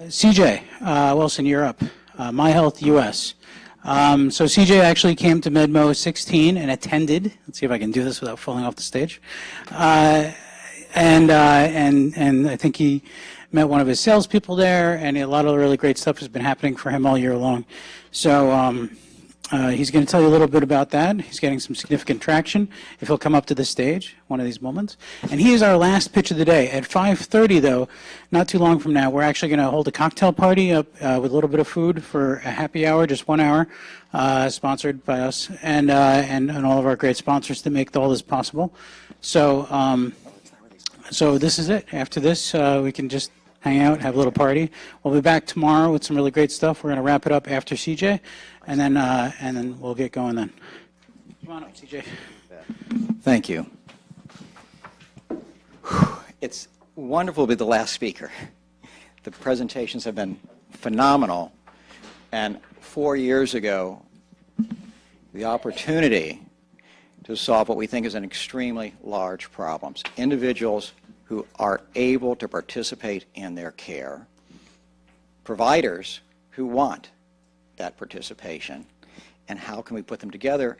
CJ Wilson, Europe, My Health US. So CJ actually came to MedMo 16 and attended. Let's see if I can do this without falling off the stage. And I think he met one of his salespeople there, and a lot of really great stuff has been happening for him all year long. So he's going to tell you a little bit about that. He's getting some significant traction. If he'll come up to the stage one of these moments. And he is our last pitch of the day. At 5:30, though, not too long from now, we're actually going to hold a cocktail party up with a little bit of food for a happy hour, just 1 hour, sponsored by us and all of our great sponsors to make all this possible. So, so this is it. After this, we can just hang out, have a little party. We'll be back tomorrow with some really great stuff. We're going to wrap it up after CJ, and then we'll get going then. Come on up, CJ. Thank you. It's wonderful to be the last speaker. The presentations have been phenomenal, and 4 years ago, the opportunity to solve what we think is an extremely large problem. Individuals who are able to participate in their care, providers who want that participation, and how can we put them together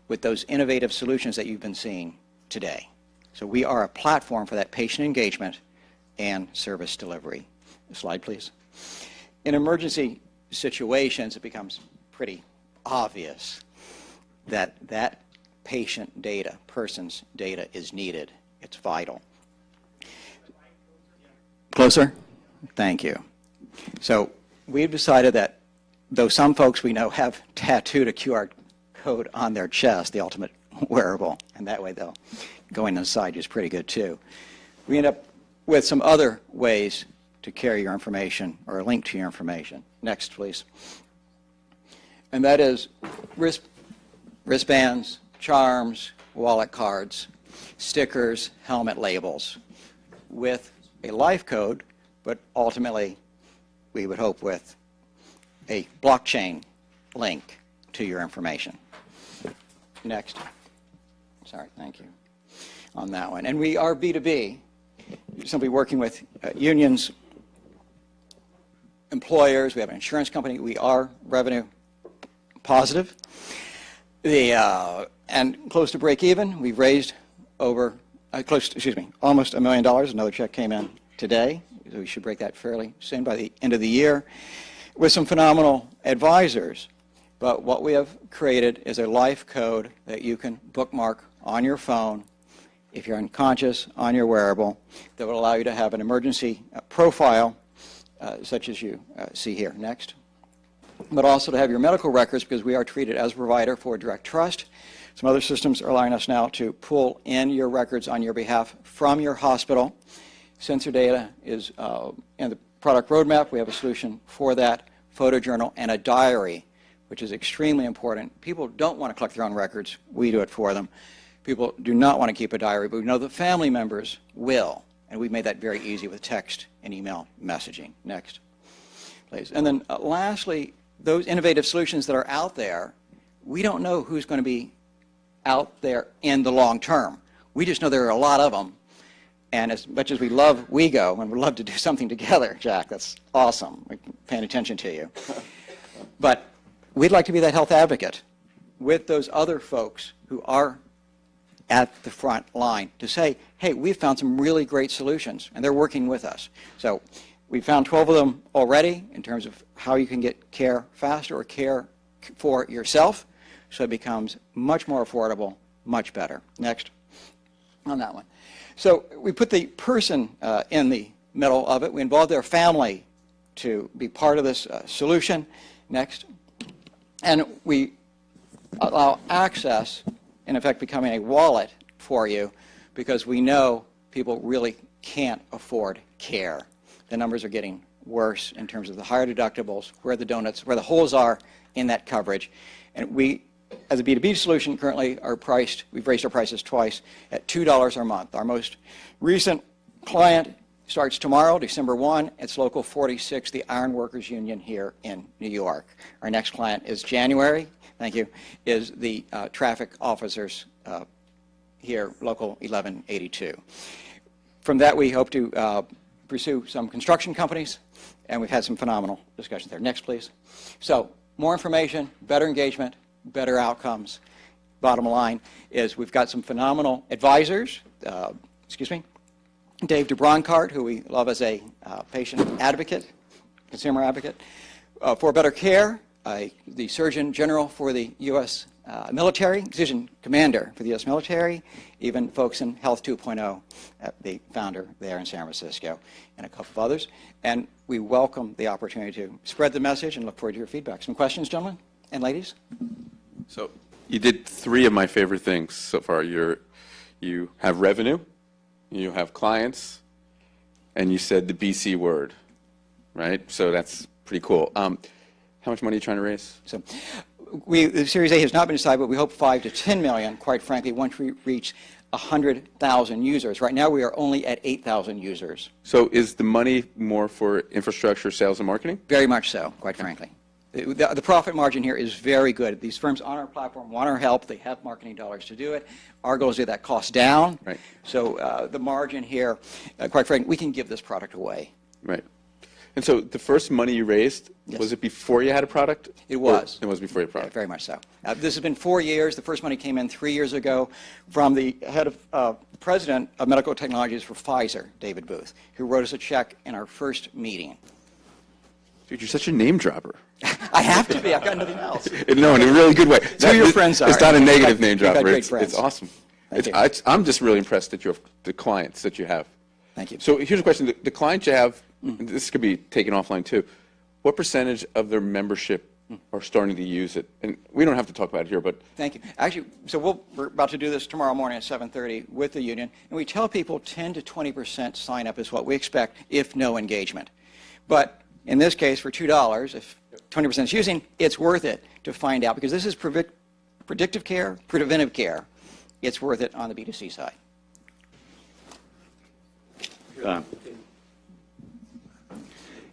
with those innovative solutions that you've been seeing today. So we are a platform for that patient engagement and service delivery. Slide, please. In emergency situations, it becomes pretty obvious that that patient data, person's data is needed. It's vital. Closer? Thank you. So we've decided that though some folks we know have tattooed a QR code on their chest, the ultimate wearable, and that way they'll going inside is pretty good too. We end up with some other ways to carry your information or a link to your information. Next, please. And that is wristbands, charms, wallet cards, stickers, helmet labels with a life code, but ultimately we would hope with a blockchain link to your information. Next. Sorry, thank you on that one. And we are B2B, simply working with unions, employers. We have an insurance company. We are revenue positive. And close to break even. We've raised over almost $1 million. Another check came in today. So we should break that fairly soon by the end of the year with some phenomenal advisors. But what we have created is a life code that you can bookmark on your phone if you're unconscious, on your wearable, that will allow you to have an emergency profile such as you see here. Next. But also to have your medical records, because we are treated as a provider for direct trust. Some other systems are allowing us now to pull in your records on your behalf from your hospital. Sensor data is in the product roadmap. We have a solution for that, photojournal, and a diary, which is extremely important. People don't want to collect their own records. We do it for them. People do not want to keep a diary, but we know that family members will, and we've made that very easy with text and email messaging. Next, please. And then lastly, those innovative solutions that are out there, we don't know who's going to be out there in the long term. We just know there are a lot of them. And as much as we love WeGo and would love to do something together, Jack, that's awesome. We're paying attention to you. But we'd like to be that health advocate with those other folks who are at the front line to say, hey, we've found some really great solutions, and they're working with us. So we found 12 of them already in terms of how you can get care faster or care for yourself, so it becomes much more affordable, much better. Next on that one. So we put the person in the middle of it. We involve their family to be part of this solution. Next. And we allow access, in effect becoming a wallet for you, because we know people really can't afford care. The numbers are getting worse in terms of the higher deductibles, where the holes are in that coverage. And we, as a B2B solution, currently are priced, we've raised our prices twice at $2 a month. Our most recent client starts tomorrow, December 1. It's Local 46, the Iron Workers Union here in New York. Our next client is January, thank you, is the traffic officers here, Local 1182. From that, we hope to pursue some construction companies, and we've had some phenomenal discussions there. Next, please. So more information, better engagement, better outcomes. Bottom line is we've got some phenomenal advisors. Dave DeBroncart, who we love as a patient advocate, consumer advocate, for better care, the Surgeon General for the U.S. Military, Surgeon Commander for the U.S. Military, even folks in Health 2.0, the founder there in San Francisco, and a couple of others. And we welcome the opportunity to spread the message and look forward to your feedback. Some questions, gentlemen and ladies? So you did three of my favorite things so far. You have revenue, you have clients, and you said the BC word, right? So that's pretty cool. How much money are you trying to raise? So the Series A has not been decided, but we hope 5 to 10 million, quite frankly, once we reach 100,000 users. Right now we are only at 8,000 users. So is the money more for infrastructure, sales, and marketing? Very much so, quite frankly. The profit margin here is very good. These firms on our platform want our help. They have marketing dollars to do it. Our goal is to get that cost down. Right. So the margin here, quite frankly, we can give this product away. Right. And so the first money you raised, Yes. was it before you had a product? It was. It was before you had a product. Very much so. This has been 4 years. The first money came in 3 years ago from the head of president of medical technologies for Pfizer, David Booth, who wrote us a check in our first meeting. Dude, you're such a name dropper. I have to be. I've got nothing else. No, in a really good way. Who your friends are. It's not a negative name You've got dropper. great It's friends. awesome. Thank you. I'm just really impressed that you have the clients that you have. Thank you. So here's a question. The clients you have, and this could be taken offline too, what percentage of their membership are starting to use it? And we don't have to talk about it here, but Thank you. Actually, so we're about to do this tomorrow morning at 7:30 with the union, and we tell people 10 to 20% sign up is what we expect if no engagement. But in this case, for $2, if 20% is using, it's worth it to find out, because this is predictive care, preventive care. It's worth it on the B2C side.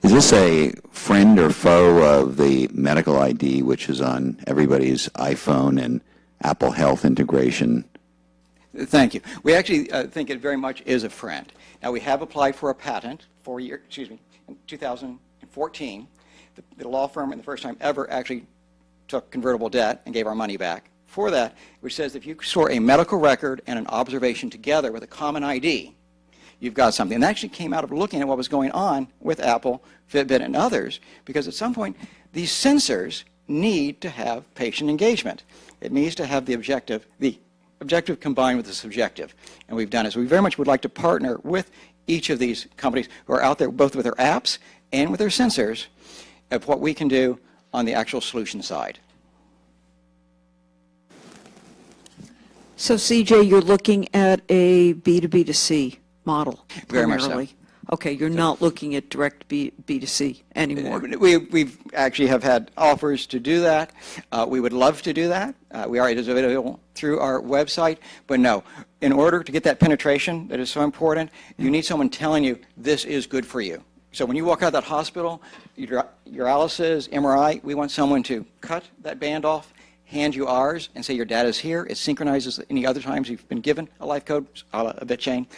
Is this a friend or foe of the medical ID, which is on everybody's iPhone and Apple Health integration? Thank you. We actually think it very much is a friend. Now, we have applied for a patent in 2014. The law firm, in the first time ever, actually took convertible debt and gave our money back for that, which says if you store a medical record and an observation together with a common ID, you've got something. And that actually came out of looking at what was going on with Apple, Fitbit, and others, because at some point, these sensors need to have patient engagement. It needs to have the objective combined with the subjective. And we've done it. So we very much would like to partner with each of these companies who are out there, both with their apps and with their sensors, of what we can do on the actual solution side. So CJ, you're looking at a B2B2C model Very much so. primarily. Okay, you're not looking at direct B2C anymore. We've actually have had offers to do that. We would love to do that. It is available through our website. But no, in order to get that penetration that is so important, you need someone telling you this is good for you. So when you walk out of that hospital, urology, MRI, we want someone to cut that band off, hand you ours, and say your data's here. It synchronizes any other times you've been given a life code, a blockchain.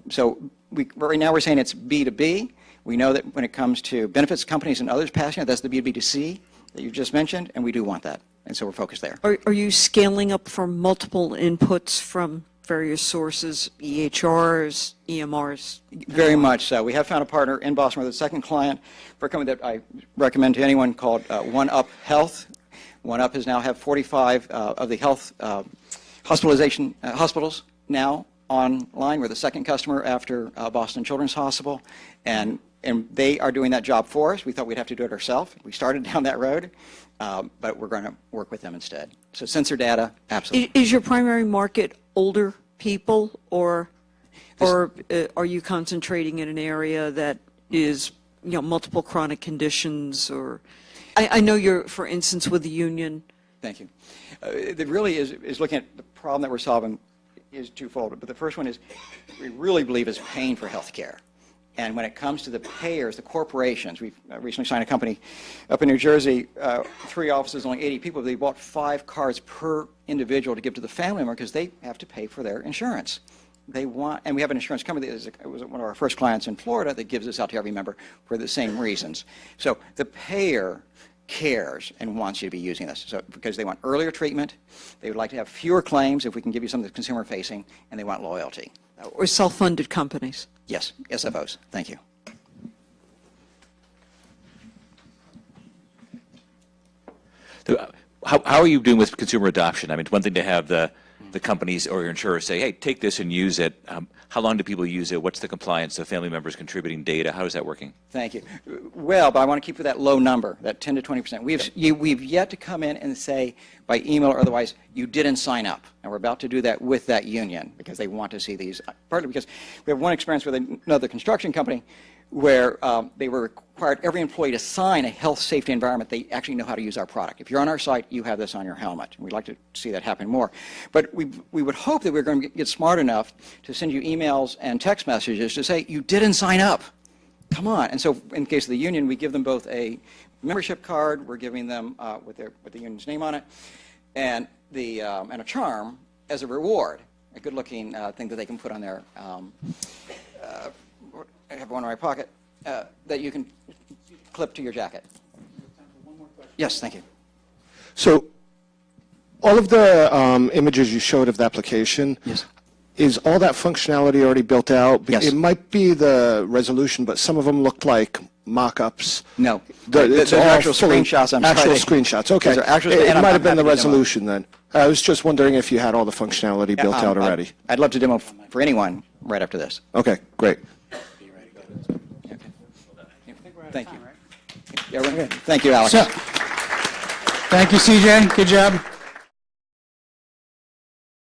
So right now we're saying it's B2B. We know that when it comes to benefits companies and others passing it, that's the B2B2C that you just mentioned, and we do want that. And so we're focused there. Are you scaling up from multiple inputs from various sources, EHRs, EMRs? Very much so. We have found a partner in Boston with a second client for a company that I recommend to anyone called OneUp Health. OneUp has now have 45 of the health hospitals now online. We're the second customer after Boston Children's Hospital, and they are doing that job for us. We thought we'd have to do it ourselves. We started down that road, but we're going to work with them instead. So sensor data, absolutely. Is your primary market older people, or are you concentrating in an area that is, multiple chronic conditions? Or I know you're, for instance, with the union. Thank you. It really is looking at the problem that we're solving is twofold. But the first one is we really believe is paying for health care. And when it comes to the payers, the corporations, we've recently signed a company up in New Jersey, 3 offices, only 80 people. They bought 5 cards per individual to give to the family member because they have to pay for their insurance. they want, and we have an insurance company that it was one of our first clients in Florida that gives this out to every member for the same reasons. So the payer cares and wants you to be using this. So because they want earlier treatment, they would like to have fewer claims if we can give you something that's consumer facing, and they want loyalty. Or self-funded companies? Yes, SFOs. Thank you. How are you doing with consumer adoption? I mean, it's one thing to have the companies or your insurers say, hey, take this and use it. How long do people use it? What's the compliance of family members contributing data? How is that working? Thank you. Well, but I want to keep with that low number, that 10 to 20%. We've yet to come in and say by email or otherwise, you didn't sign up. And we're about to do that with that union because they want to see these, partly because we have one experience with another construction company where they were required every employee to sign a health, safety environment. They actually know how to use our product. If you're on our site, you have this on your helmet. And we'd like to see that happen more. But we would hope that we're going to get smart enough to send you emails and text messages to say, you didn't sign up. Come on. And so in the case of the union, we give them both a membership card. We're giving them with the union's name on it, and a charm as a reward, a good-looking thing that they can put on their I have one in my pocket that you can clip to your jacket. Yes, thank you. So all of the images you showed of the application, Yes. is all that functionality already built out? Yes. It might be the resolution, but some of them looked like mock-ups. No. It's Those are all actual fully- screenshots. I'm Actual sorry. screenshots, okay. Those are actual- It and I'm might have been the happy to demo. resolution then. I was just wondering if you had all the functionality built out already. I'd love to demo for anyone right after this. Okay, great. Thank you. Yeah, we're good. Thank you, Alex. So, thank you, CJ. Good job.